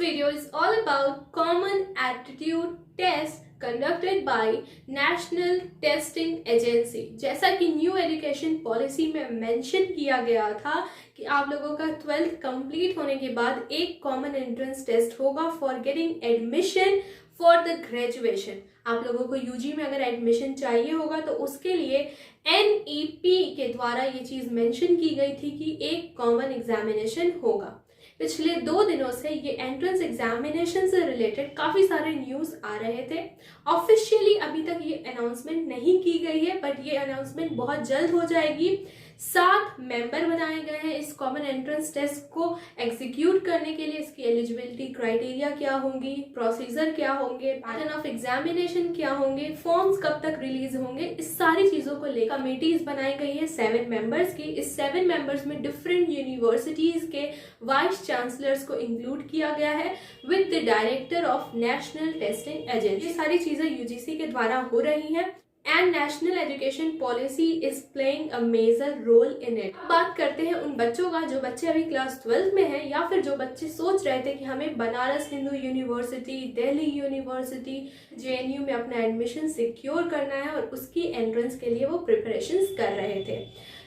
video is all about common aptitude test conducted by National Testing Agency। जैसा कि new education policy में mention किया गया था कि आप लोगों का 12th कंप्लीट होने के बाद एक कॉमन एंट्रेंस टेस्ट होगा for getting admission for the graduation. आप लोगों को यूजी में अगर एडमिशन चाहिए होगा तो उसके लिए एनईपी के द्वारा ये चीज़ मेंशन की गई थी कि एक कॉमन एग्जामिनेशन होगा। पिछले 2 दिनों से ये एंट्रेंस एग्जामिनेशन से रिलेटेड काफ़ी सारे न्यूज़ आ रहे थे। ऑफिशियली अभी तक ये अनाउंसमेंट नहीं की गई है, बट ये अनाउंसमेंट बहुत जल्द हो जाएगी। 7 मेंबर बनाए गए हैं इस कॉमन एंट्रेंस टेस्ट को एग्जीक्यूट करने के लिए। इसकी एलिजिबिलिटी क्राइटेरिया क्या होंगी, प्रोसीजर क्या होंगे, पैटर्न ऑफ एग्जामिनेशन क्या होंगे, फॉर्म्स कब तक रिलीज होंगे, इस सारी चीज़ों को लेकर कमेटीज बनाई गई है 7 मेंबर्स की। इस 7 मेंबर्स में डिफरेंट यूनिवर्सिटीज के वाइस चांसलर्स को इंक्लूड किया गया है with the director of national testing agency. ये सारी चीज़ें यूजीसी के द्वारा हो रही हैं and national education policy is playing a major role in it. बात करते हैं उन बच्चों का जो बच्चे अभी क्लास 12 में हैं या फिर जो बच्चे सोच रहे थे कि हमें Banaras Hindu university, Delhi university, JNU में अपना एडमिशन सिक्योर करना है और उसकी एंट्रेंस के लिए वो प्रिपरेशंस कर रहे थे।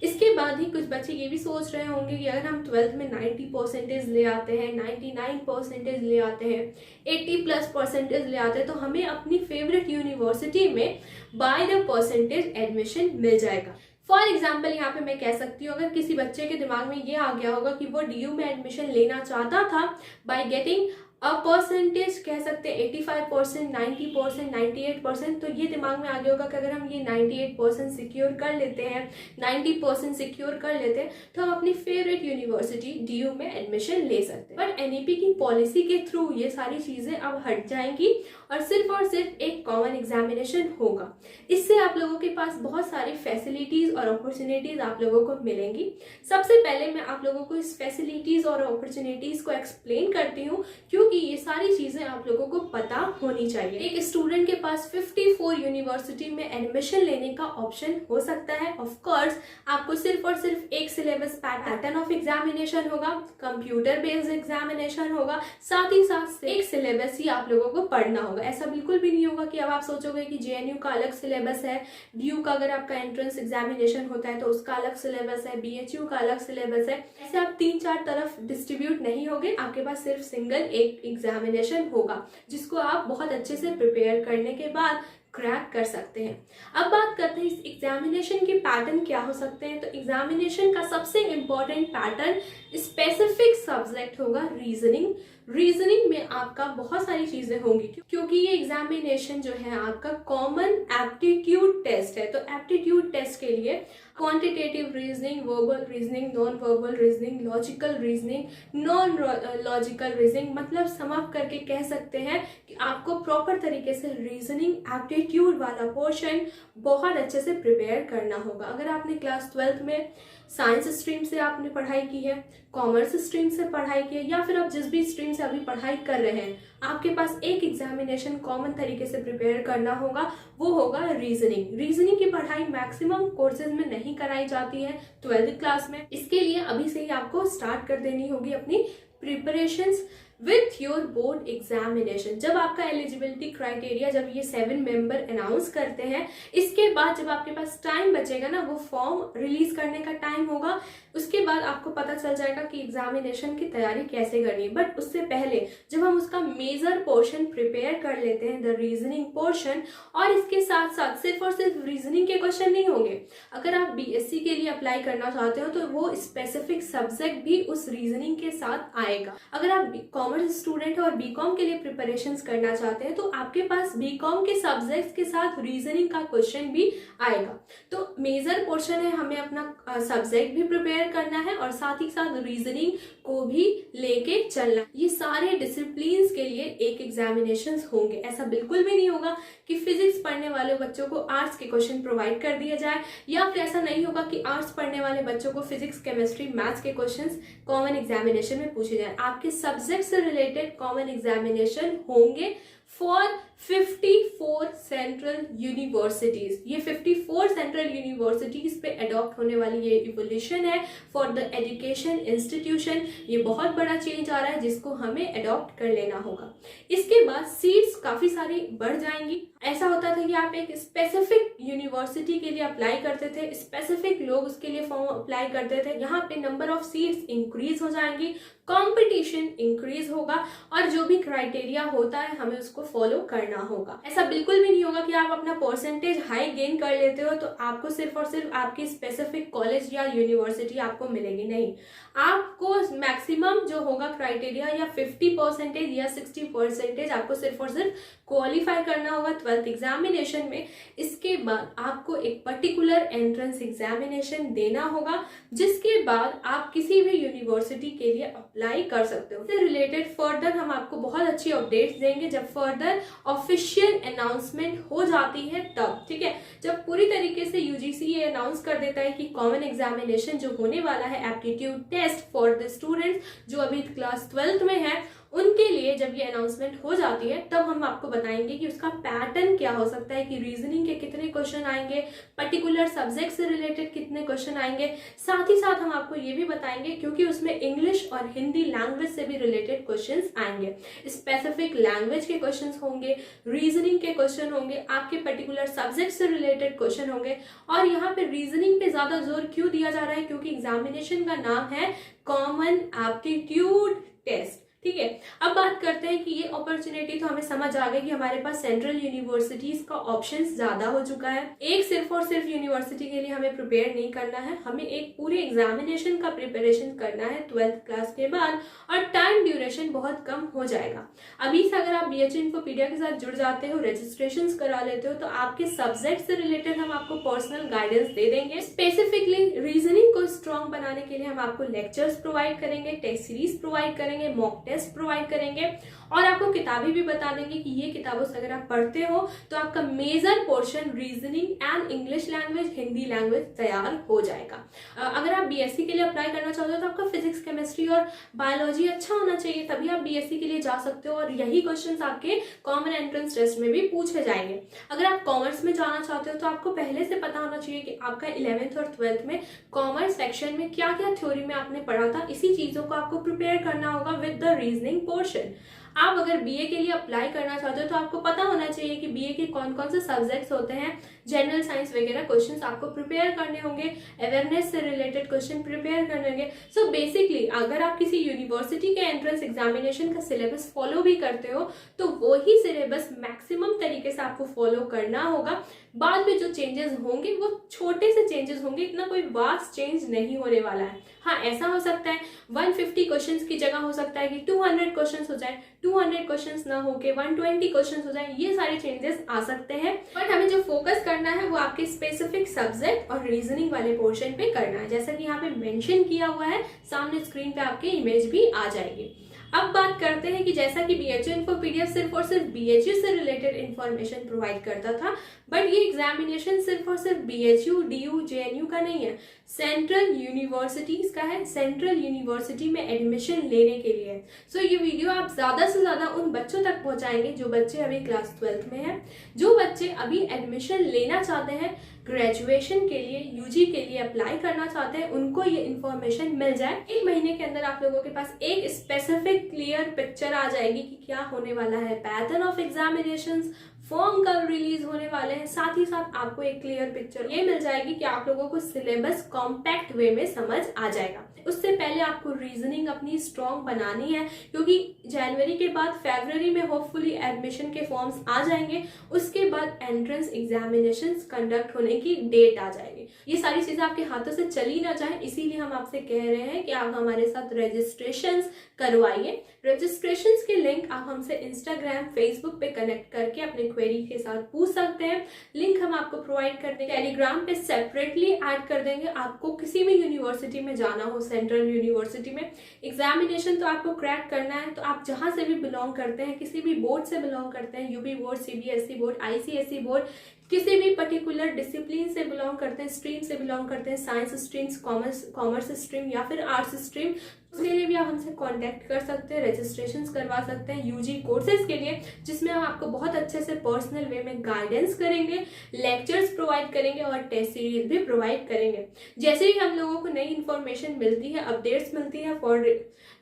इसके बाद ही कुछ बच्चे ये भी सोच रहे होंगे कि अगर हम 12th में 90% ले आते हैं, 99% ले आते हैं, 80+ % ले आते हैं तो हमें अपनी फेवरेट यूनिवर्सिटी में बाय द परसेंटेज एडमिशन मिल जाएगा। फॉर एग्जाम्पल यहाँ पे मैं कह सकती हूँ, अगर किसी बच्चे के दिमाग में ये आ गया होगा कि वो डीयू में एडमिशन लेना चाहता था बाय गेटिंग अ परसेंटेज, कह सकते हैं 85%, 90%, 98%, तो ये दिमाग में आ गया होगा कि अगर हम ये 98% सिक्योर कर लेते हैं, 90% सिक्योर कर लेते हैं तो हम अपनी फेवरेट यूनिवर्सिटी डीयू में एडमिशन ले सकते हैं। बट एनईपी की पॉलिसी के थ्रू ये सारी चीज़ें अब हट जाएंगी और सिर्फ एक कॉमन एग्जामिनेशन होगा। इससे आप लोगों के पास बहुत सारी फैसिलिटीज़ और अपॉर्चुनिटीज़ आप लोगों को मिलेंगी। सबसे पहले मैं आप लोगों को इस फैसिलिटीज़ और अपॉर्चुनिटीज़ को एक्सप्लेन करती हूँ क्योंकि ये सारी चीजें आप लोगों को पता होनी चाहिए। एक स्टूडेंट के पास 54 यूनिवर्सिटी में एडमिशन लेने का ऑप्शन हो सकता है। ऑफ कोर्स आपको सिर्फ और सिर्फ एक सिलेबस पैटर्न ऑफ एग्जामिनेशन होगा, कंप्यूटर बेस्ड एग्जामिनेशन होगा, साथ ही साथ एक सिलेबस ही आप लोगों को पढ़ना होगा। ऐसा बिल्कुल भी नहीं होगा कि अब आप सोचोगे कि जेएनयू का अलग सिलेबस है, डीयू का अगर आपका एंट्रेंस एग्जामिनेशन होता है तो उसका अलग सिलेबस है, बीएचयू का अलग सिलेबस है। ऐसे आप 3-4 तरफ डिस्ट्रीब्यूट नहीं होगे, आपके पास सिर्फ सिंगल एक एग्जामिनेशन होगा जिसको आप बहुत अच्छे से प्रिपेयर करने के बाद क्रैक कर सकते हैं। अब बात करते हैं इस एग्जामिनेशन के पैटर्न क्या हो सकते हैं। तो एग्जामिनेशन का सबसे इंपॉर्टेंट पैटर्न स्पेसिफिक सब्जेक्ट होगा रीजनिंग। रीजनिंग में आपका बहुत सारी चीजें होंगी क्योंकि ये एग्जामिनेशन जो है आपका कॉमन एप्टीट्यूड टेस्ट है। तो एप्टीट्यूड टेस्ट के लिए quantitative reasoning, verbal reasoning, non verbal reasoning, logical reasoning, non logical reasoning, मतलब सम अप करके कह सकते हैं कि आपको प्रॉपर तरीके से रीजनिंग एप्टीट्यूड वाला पोर्शन बहुत अच्छे से प्रिपेयर करना होगा। अगर आपने क्लास 12th में साइंस स्ट्रीम से आपने पढ़ाई की है, कॉमर्स स्ट्रीम से पढ़ाई की है या फिर आप जिस भी स्ट्रीम से अभी पढ़ाई कर रहे हैं, आपके पास एक एग्जामिनेशन कॉमन तरीके से प्रिपेयर करना होगा, वो होगा रीजनिंग। रीजनिंग की पढ़ाई मैक्सिमम कोर्सेज में नहीं कराई जाती है 12th क्लास में। इसके लिए अभी से ही आपको स्टार्ट कर देनी होगी अपनी preparations with your board examination. जब आपका एलिजिबिलिटी क्राइटेरिया जब ये 7 मेंबर अनाउंस करते हैं, इसके बाद जब आपके पास टाइम बचेगा ना, वो फॉर्म रिलीज करने का टाइम होगा, उसके बाद आपको पता चल जाएगा कि एग्जामिनेशन की तैयारी कैसे करनी है। बट उससे पहले जब हम उसका मेजर पोर्शन प्रिपेयर कर लेते हैं, द रीजनिंग पोर्शन, और इसके साथ साथ सिर्फ और सिर्फ रीजनिंग के क्वेश्चन नहीं होंगे। अगर आप बीएससी के लिए अप्लाई करना चाहते हो तो वो स्पेसिफिक सब्जेक्ट भी उस रीजनिंग के साथ आएगा। अगर आप कॉमर्स स्टूडेंट है और बीकॉम के लिए प्रिपरेशंस करना चाहते हैं तो आपके पास बीकॉम के सब्जेक्ट्स के साथ रीजनिंग का क्वेश्चन भी आएगा। तो मेजर पोर्शन है, हमें अपना सब्जेक्ट भी प्रिपेयर करना है और साथ ही साथ रीजनिंग को भी लेके चलना। ये सारे डिसिप्लिन के लिए एक एग्जामिनेशन होंगे। ऐसा बिल्कुल भी नहीं होगा कि फिजिक्स पढ़ने वाले बच्चों को आर्ट्स के क्वेश्चन प्रोवाइड कर दिया जाए, या फिर ऐसा नहीं होगा कि आर्ट्स पढ़ने वाले बच्चों को फिजिक्स, केमिस्ट्री, मैथ्स के क्वेश्चंस कॉमन एग्जामिनेशन में पूछे जाए। आपके सब्जेक्ट से रिलेटेड कॉमन एग्जामिनेशन होंगे फॉर 54 सेंट्रल यूनिवर्सिटीज। ये 54 सेंट्रल यूनिवर्सिटीज पे अडॉप्ट होने वाली ये इवोल्यूशन है फॉर द एजुकेशन इंस्टीट्यूशन। ये बहुत बड़ा चेंज आ रहा है जिसको हमें अडॉप्ट कर लेना होगा। इसके बाद सीट्स काफी सारी बढ़ जाएंगी। ऐसा होता था कि आप एक स्पेसिफिक यूनिवर्सिटी के लिए अप्लाई करते थे, स्पेसिफिक लोग उसके लिए फॉर्म अप्लाई करते थे। यहाँ पे नंबर ऑफ सीट्स इंक्रीज हो जाएंगी, कंपटीशन इंक्रीज होगा और जो भी क्राइटेरिया होता है हमें उसको फॉलो करना होगा। ऐसा बिल्कुल भी नहीं होगा कि आप अपना परसेंटेज हाई गेन कर लेते हो तो आपको सिर्फ और सिर्फ आपकी स्पेसिफिक कॉलेज या यूनिवर्सिटी आपको मिलेगी। नहीं, आपको मैक्सिमम जो होगा क्राइटेरिया या 50% या 60% आपको सिर्फ और सिर्फ क्वालिफाई करना होगा 12th एग्जामिनेशन में। इसके बाद आपको एक पर्टिकुलर एंट्रेंस एग्जामिनेशन देना होगा जिसके बाद आप किसी भी यूनिवर्सिटी के लिए अप्लाई कर सकते हो। इससे रिलेटेड फर्दर हम आपको बहुत अच्छी अपडेट्स देंगे जब फर्दर ऑफिशियल अनाउंसमेंट हो जाती है तब, ठीक है। जब पूरी तरीके से यूजीसी ये अनाउंस कर देता है कि कॉमन एग्जामिनेशन जो होने वाला है, aptitude test for the students जो अभी क्लास 12th में है, उनके लिए जब ये अनाउंसमेंट हो जाती है तब हम आपको बताएंगे कि उसका पैटर्न क्या हो सकता है, कि रीजनिंग के कितने क्वेश्चन आएंगे, पर्टिकुलर सब्जेक्ट से रिलेटेड कितने क्वेश्चन आएंगे। साथ ही साथ हम आपको ये भी बताएंगे क्योंकि उसमें इंग्लिश और हिंदी लैंग्वेज से भी रिलेटेड क्वेश्चंस आएंगे, स्पेसिफिक लैंग्वेज के क्वेश्चंस होंगे, रीजनिंग के क्वेश्चन होंगे, आपके पर्टिकुलर सब्जेक्ट से रिलेटेड क्वेश्चन होंगे। और यहाँ पे रीजनिंग पे ज्यादा जोर क्यों दिया जा रहा है, क्योंकि एग्जामिनेशन का नाम है कॉमन एप्टीट्यूड टेस्ट, ठीक है। अब बात करते हैं कि ये अपॉर्चुनिटी तो हमें समझ आ गई कि हमारे पास सेंट्रल यूनिवर्सिटीज का ऑप्शंस ज्यादा हो चुका है। एक सिर्फ और सिर्फ यूनिवर्सिटी के लिए हमें प्रिपेयर नहीं करना है, हमें एक पूरे एग्जामिनेशन का प्रिपरेशन करना है 12th क्लास के बाद, और टाइम ड्यूरेशन बहुत कम हो जाएगा। अभी से अगर आप BHU इन्फोपीडिया के साथ जुड़ जाते हो, रजिस्ट्रेशन करा लेते हो, तो आपके सब्जेक्ट से रिलेटेड हम आपको पर्सनल गाइडेंस दे देंगे। स्पेसिफिकली रीजनिंग को स्ट्रॉन्ग बनाने के लिए हम आपको लेक्चर्स प्रोवाइड करेंगे, टेस्ट सीरीज प्रोवाइड करेंगे, मॉक टेस्ट प्रोवाइड करेंगे और आपको किताबें भी बता देंगे कि ये किताबों से अगर आप पढ़ते हो तो आपका major portion reasoning and English language, Hindi language तैयार हो जाएगा। अगर आप BSc के लिए अप्लाई करना चाहते हो तो आपका फिजिक्स, केमिस्ट्री और बायोलॉजी अच्छा होना चाहिए, तभी आप BSc के लिए जा सकते हो और यही क्वेश्चंस आपके कॉमन एंट्रेंस टेस्ट में भी पूछे जाएंगे। अगर आप कॉमर्स में जाना चाहते हो तो आपको पहले से पता होना चाहिए कि आपका 11th और 12th में कॉमर्स सेक्शन में क्या क्या थ्योरी में आपने पढ़ा था। इसी चीजों को आपको प्रिपेयर करना होगा विद द रीजनिंग पोर्शन। आप अगर BA के लिए अप्लाई करना चाहते हो तो आपको पता होना चाहिए कि BA के कौन कौन से सब्जेक्ट्स होते हैं, जनरल साइंस वगैरह क्वेश्चंस आपको प्रिपेयर करने होंगे, अवेयरनेस से रिलेटेड क्वेश्चन प्रिपेयर करने होंगे। सो बेसिकली अगर आप किसी यूनिवर्सिटी के एंट्रेंस एग्जामिनेशन का सिलेबस फॉलो भी करते हो तो वही सिलेबस मैक्सिमम तरीके से आपको फॉलो करना होगा। बाद में जो चेंजेस होंगे वो छोटे से चेंजेस होंगे, इतना कोई वास्ट चेंज नहीं होने वाला है। हाँ, ऐसा हो सकता है 150 क्वेश्चंस की जगह हो सकता है कि 200 क्वेश्चंस हो जाए, 200 क्वेश्चंस ना होके 120 क्वेश्चंस हो जाए, ये सारे चेंजेस आ सकते हैं। बट हमें जो फोकस करना है वो आपके स्पेसिफिक सब्जेक्ट और रीजनिंग वाले पोर्शन पे करना है, जैसा कि यहाँ पे मेंशन किया हुआ है, सामने स्क्रीन पे आपके इमेज भी आ जाएगी। अब बात करते हैं कि जैसा कि BHU इन्फोपीडिया सिर्फ और सिर्फ BHU से रिलेटेड इंफॉर्मेशन प्रोवाइड करता था, बट ये एग्जामिनेशन सिर्फ और सिर्फ BHU, DU, JNU का नहीं है, सेंट्रल यूनिवर्सिटीज का है, सेंट्रल यूनिवर्सिटी में एडमिशन लेने के लिए। सो ये वीडियो आप ज्यादा से ज्यादा उन बच्चों तक पहुंचाएंगे जो बच्चे अभी क्लास 12th में हैं, जो बच्चे अभी एडमिशन लेना चाहते हैं, ग्रेजुएशन के लिए, UG के लिए अप्लाई करना चाहते हैं, उनको ये इन्फॉर्मेशन मिल जाए। 1 महीने के अंदर आप लोगों के पास एक स्पेसिफिक क्लियर पिक्चर आ जाएगी कि क्या होने वाला है, पैटर्न ऑफ एग्जामिनेशंस, फॉर्म कब रिलीज होने वाले हैं, साथ ही साथ आपको एक क्लियर पिक्चर ये मिल जाएगी कि आप लोगों को सिलेबस कॉम्पैक्ट वे में समझ आ जाएगा। उससे पहले आपको रीजनिंग अपनी स्ट्रॉन्ग बनानी है, क्योंकि जनवरी के बाद फरवरी में होपफुली एडमिशन के फॉर्म्स आ जाएंगे, उसके बाद एंट्रेंस एग्जामिनेशंस कंडक्ट होने की डेट आ जाएगी। ये सारी चीजें आपके हाथों से चली ना जाए, इसीलिए हम आपसे कह रहे हैं कि आप हमारे साथ रजिस्ट्रेशंस करवाइए। रजिस्ट्रेशंस के लिंक आप हमसे इंस्टाग्राम, फेसबुक पे कनेक्ट करके अपने क्वेरी के साथ पूछ सकते हैं। लिंक हम आपको प्रोवाइड कर देंगे, टेलीग्राम पे सेपरेटली ऐड कर देंगे। आपको किसी भी यूनिवर्सिटी में जाना हो, सेंट्रल यूनिवर्सिटी में एग्जामिनेशन तो आपको क्रैक करना है, तो आप जहां से भी बिलोंग करते हैं, किसी भी बोर्ड से बिलोंग करते हैं, UP board, CBSE board, ICSE board, किसी भी पर्टिकुलर डिसिप्लिन से बिलोंग करते हैं, स्ट्रीम से बिलोंग करते हैं, साइंस स्ट्रीम्स, कॉमर्स स्ट्रीम या फिर आर्ट्स स्ट्रीम, उसके लिए भी आप हमसे कांटेक्ट कर सकते हैं, रजिस्ट्रेशन करवा सकते हैं यूजी कोर्सेज के लिए, जिसमें हम आपको बहुत अच्छे से पर्सनल वे में गाइडेंस करेंगे, लेक्चर्स प्रोवाइड करेंगे और टेस्ट सीरीज भी प्रोवाइड करेंगे। जैसे ही हम लोगों को नई इन्फॉर्मेशन मिलती है, अपडेट्स मिलती है for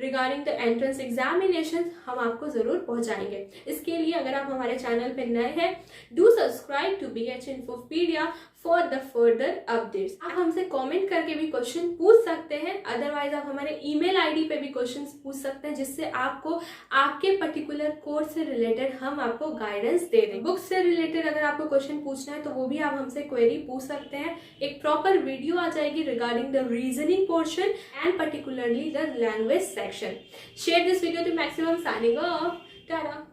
regarding the entrance examination, हम आपको जरूर पहुंचाएंगे। इसके लिए अगर आप हमारे चैनल पर नए हैं, do subscribe to BH Infopedia for the further updates. आप हमसे कमेंट करके भी क्वेश्चन पूछ सकते हैं, अदरवाइज आप हमारे ईमेल आईडी पे भी क्वेश्चन पूछ सकते हैं, जिससे आपको आपके पर्टिकुलर कोर्स से रिलेटेड हम आपको गाइडेंस दे दें। बुक्स से रिलेटेड अगर आपको क्वेश्चन पूछना है तो वो भी आप हमसे क्वेरी पूछ सकते हैं। एक प्रॉपर वीडियो आ जाएगी regarding the reasoning portion and particularly the language section. Share this video to maximum, signing off, Tata.